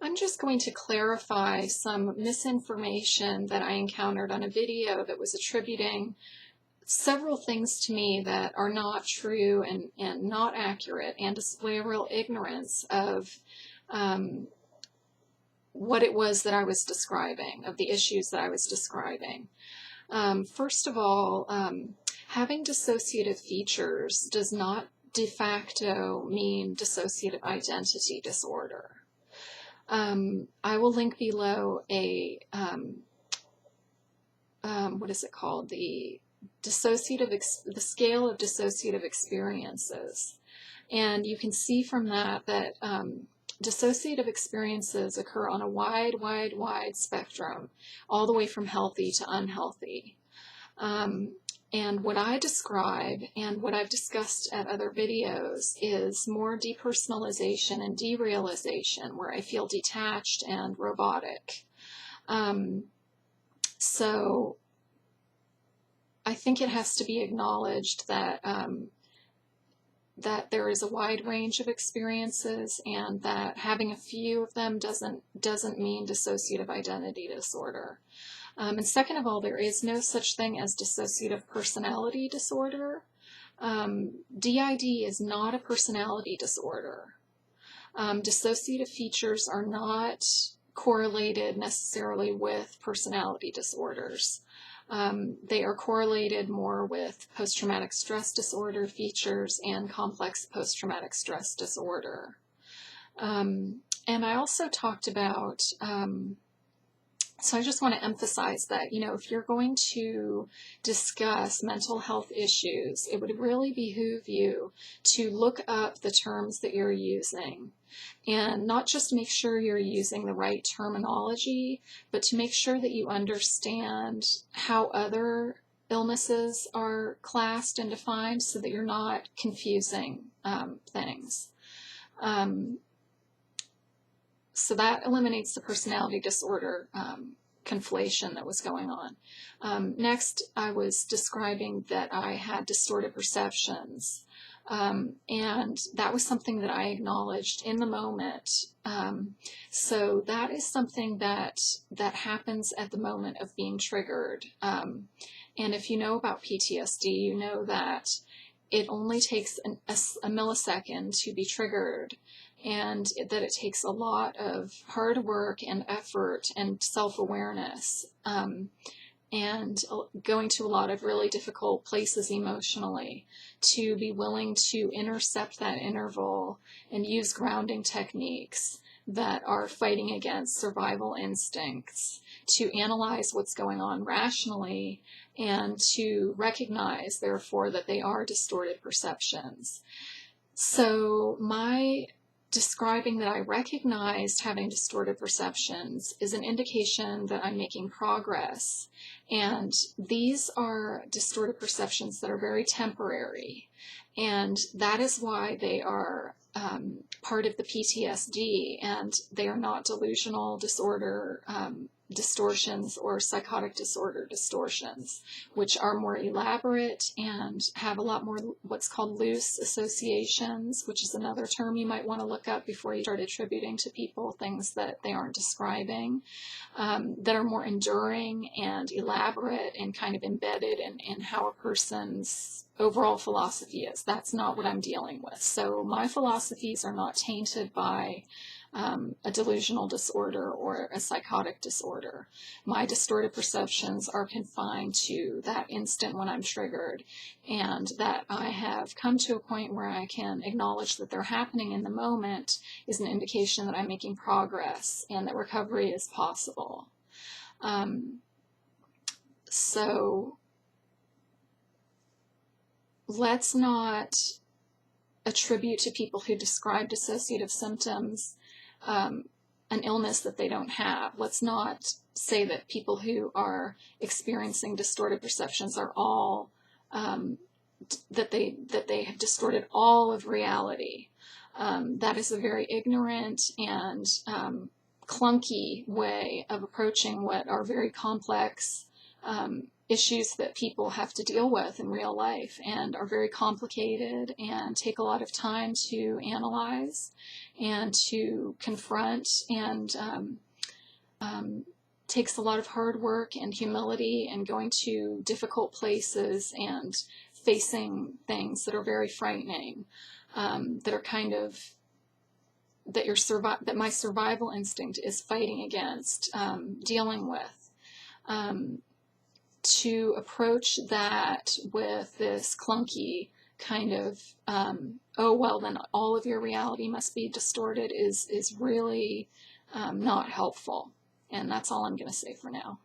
I'm just going to clarify some misinformation that I encountered on a video that was attributing several things to me that are not true and not accurate, and display a real ignorance of what it was that I was describing, of the issues that I was describing. First of all, having dissociative features does not de facto mean dissociative identity disorder. I will link below a, what is it called? The scale of dissociative experiences. And you can see from that that dissociative experiences occur on a wide spectrum, all the way from healthy to unhealthy. And what I describe and what I've discussed at other videos is more depersonalization and derealization, where I feel detached and robotic. So I think it has to be acknowledged that that there is a wide range of experiences, and that having a few of them doesn't mean dissociative identity disorder. And second of all, there is no such thing as dissociative personality disorder. DID is not a personality disorder. Dissociative features are not correlated necessarily with personality disorders. They are correlated more with post-traumatic stress disorder features and complex post-traumatic stress disorder. And I also talked about, so I just want to emphasize that, you know, if you're going to discuss mental health issues, it would really behoove you to look up the terms that you're using, and not just make sure you're using the right terminology, but to make sure that you understand how other illnesses are classed and defined, so that you're not confusing things. So that eliminates the personality disorder conflation that was going on. Next, I was describing that I had distorted perceptions. And that was something that I acknowledged in the moment. So that is something that happens at the moment of being triggered. And if you know about PTSD, you know that it only takes a millisecond to be triggered, and that it takes a lot of hard work and effort and self-awareness, and going to a lot of really difficult places emotionally to be willing to intercept that interval and use grounding techniques that are fighting against survival instincts, to analyze what's going on rationally, and to recognize, therefore, that they are distorted perceptions. So my describing that I recognized having distorted perceptions is an indication that I'm making progress. And these are distorted perceptions that are very temporary. And that is why they are part of the PTSD, and they are not delusional disorder distortions or psychotic disorder distortions, which are more elaborate and have a lot more what's called loose associations, which is another term you might want to look up before you start attributing to people things that they aren't describing, that are more enduring and elaborate and kind of embedded in how a person's overall philosophy is. That's not what I'm dealing with. So my philosophies are not tainted by a delusional disorder or a psychotic disorder. My distorted perceptions are confined to that instant when I'm triggered, and that I have come to a point where I can acknowledge that they're happening in the moment is an indication that I'm making progress and that recovery is possible. So let's not attribute to people who describe dissociative symptoms an illness that they don't have. Let's not say that people who are experiencing distorted perceptions are all that they have distorted all of reality. That is a very ignorant and clunky way of approaching what are very complex issues that people have to deal with in real life and are very complicated and take a lot of time to analyze and to confront, and takes a lot of hard work and humility and going to difficult places and facing things that are very frightening, that are kind of, that my survival instinct is fighting against, dealing with. To approach that with this clunky kind of, oh, well, then all of your reality must be distorted is really not helpful. And that's all I'm going to say for now.